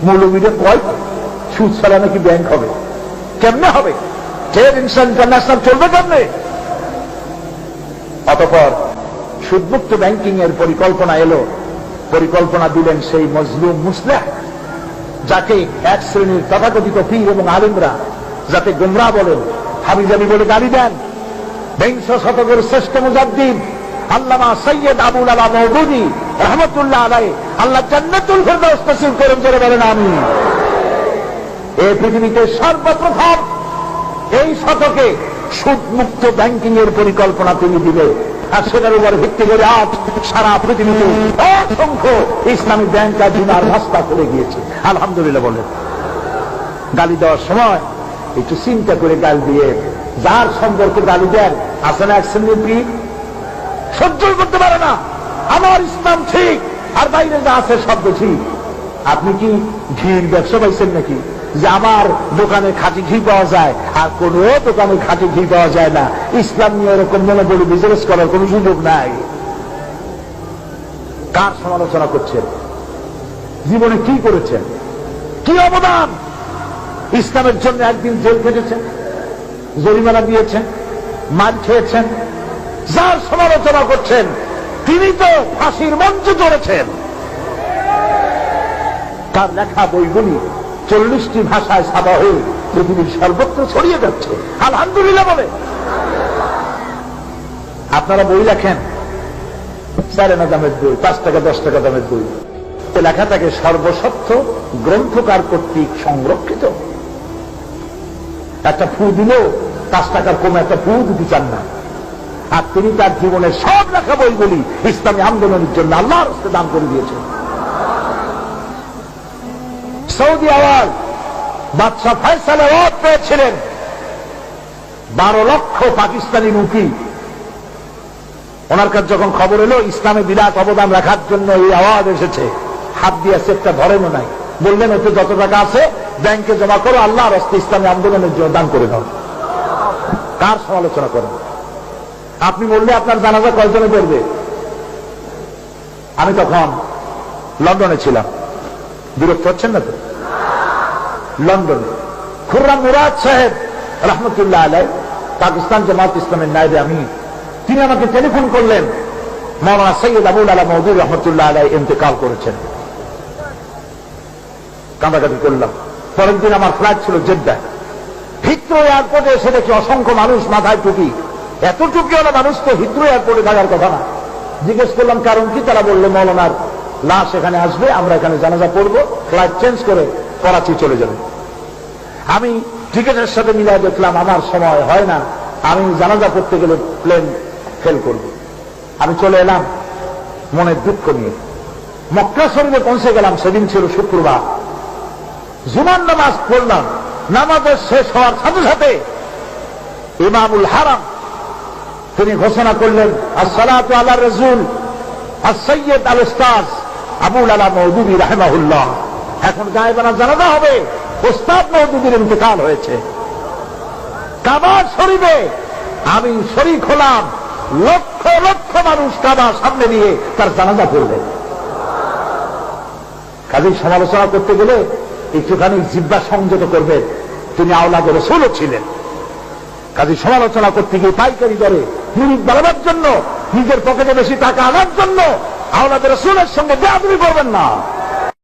মৌলবীরা কয় সুদ ছাড়া নাকি ব্যাংক হবে। কেমনে হবে? ট্রেড ইন্টারন্যাশনাল চলবে কেমনে? অতঃপর সুদমুক্ত ব্যাংকিং এর পরিকল্পনা এলো। পরিকল্পনা দিলেন সেই মজলুম মুসলিহ, যাকে এক শ্রেণীর তথাকথিত পীর এবং আলেমরা যাতে গোমরাহ বলেন, হাবিজাবি বলে গালি দেন। বিংশ শতকের শ্রেষ্ঠ মুজাদ্দিদ আল্লামা সৈয়দ আবুল আলা মওদুদী রহমতুল্লাহ আলাইহি, আল্লাহ জান্নাতুল ফেরদাউস নসিব করেন, জোরে বলেন আমিন। এই পৃথিবীতে সর্বপ্রথম এই শতকে সুদমুক্ত ব্যাংকিং এর পরিকল্পনা তিনি দিলেন। আর সেটার উপর ভিত্তি করে আজ সারা পৃথিবীতে অসংখ্য ইসলামী ব্যাংক আর বিমার রাস্তা খুলে গিয়েছে। আলহামদুলিল্লাহ বলেন। গালি দেওয়ার সময় একটু চিন্তা করে গাল দিয়ে, যার সম্পর্কে গালি দেন আছে না এক শ্রেণীর পীর, সহ্যই করতে পারে না, আমার ইসলাম ঠিক আর বাইরে যা আছে শব্দ ঠিক। আপনি কি ঘির ব্যবসা পাইছেন নাকি, যে আমার দোকানে খাঁটি ঘি পাওয়া যায় আর কোন দোকানে খাঁটি ঘি পাওয়া যায় না? ইসলাম নিয়ে এরকম মনে বলে বিজনেস করার কোন সুযোগ নাই। কার সমালোচনা করছেন? জীবনে কি করেছেন, কি অবদান? ইসলামের জন্য একদিন জেল খেটেছেন, জরিমানা দিয়েছেন, মার খেয়েছেন। যার সমালোচনা করছেন তিনি তো ফাঁসির মঞ্চে চড়েছেন। তার লেখা বইগুলি 40টি ভাষায় ছাপা হয়ে পৃথিবীর সর্বত্র ছড়িয়ে যাচ্ছে। আলহামদুলিল্লাহ বলে। আপনারা বই লেখেন, 4 আনা দামের বই, 5 টাকা 10 টাকা দামের বই, লেখাটাকে সর্বসত্য গ্রন্থকার কর্তৃক সংরক্ষিত। একটা ফু দিলেও 5 টাকার কমে একটা ফু দিতে চান না। আর তিনি তার জীবনের সব লেখা বইগুলি ইসলামী আন্দোলনের জন্য আল্লাহর রাস্তায় দান করে দিয়েছেন। সৌদি আওয়াজ বাদশাহ ফয়সাল অ্যাওয়ার্ড পেয়েছিলেন। 12 লক্ষ পাকিস্তানি মুফতি, ওনার কাছে যখন খবর এলো ইসলামে বিরাট অবদান রাখার জন্য এই আওয়াজ এসেছে, হাত দিয়ে সেটটা ধরেনও নাই। বললেন ওতে যত টাকা আছে ব্যাংকে জমা করো, আল্লাহর রাস্তায় ইসলামী আন্দোলনের জন্য দান করে দাও। কার সমালোচনা করেন? আপনি বললে আপনার জানাজা কয়জনে পড়বে? আমি তখন লন্ডনে ছিলাম। বিরক্ত হচ্ছেন না তো? লন্ডনে খুররাম মুরাদ সাহেব রহমতুল্লাহ আলাইহি, পাকিস্তান জামাত ইসলামের নায়েবে আমির, তিনি আমাকে টেলিফোন করলেন, মাওলানা সৈয়দ আবুল আলা মওদুদী রহমতুল্লাহ আলাইহি ইন্তেকাল করেছেন। কাঁদাকাটি করলাম। পরের দিন আমার ফ্লাইট ছিল জেদ্দায়। হিথ্রো এয়ারপোর্টে এসে দেখি অসংখ্য মানুষ, মাথায় টুপি। এত টুপিওয়ালা মানুষ তো হিথ্রো এয়ারপোর্টে থাকার কথা না। জিজ্ঞেস করলাম কারণ কি? তারা বললো মৌলানার লাশ এখানে আসবে, আমরা এখানে জানাজা পড়বো, ফ্লাইট চেঞ্জ করে করাচি চলে যাবে। আমি টিকেটের সাথে মিলাই দেখলাম আমার সময় হয় না, আমি জানাজা পড়তে গেলে প্লেন ফেল করব। আমি চলে এলাম মনের দুঃখ নিয়ে। মক্কা শরীফে পৌঁছে গেলাম, সেদিন ছিল শুক্রবার। জুমার নামাজ পড়লাম। নামাজের শেষ হওয়ার সাথে সাথে ইমামুল হারাম তিনি ঘোষণা করলেন, আসসালাতু আলা রাসূল as-sayyid al-ustaz আবুল আলা মওদুদী রাহিমাহুল্লাহ। এখন গায়েবানা জানাজা হবে, উস্তাদ মওদুদীর ইন্তেকাল হয়েছে। কাবা শরীফে আমি শরীক হলাম, লক্ষ লক্ষ মানুষ কাবা সামনে নিয়ে তার জানাজা পড়লেন। কাজেই সমালোচনা করতে গেলে একটুখানি জিহ্বা সংযত করবেন। তিনি আওলাদ রাসূলও ছিলেন। কাজেই সমালোচনা করতে গিয়ে পাইকারি দরে মুরিদ বাড়াবার জন্য, নিজের পকেটে বেশি টাকা আনার জন্য আওলাদ রাসূলের সঙ্গে বেয়াদবি করবেন না।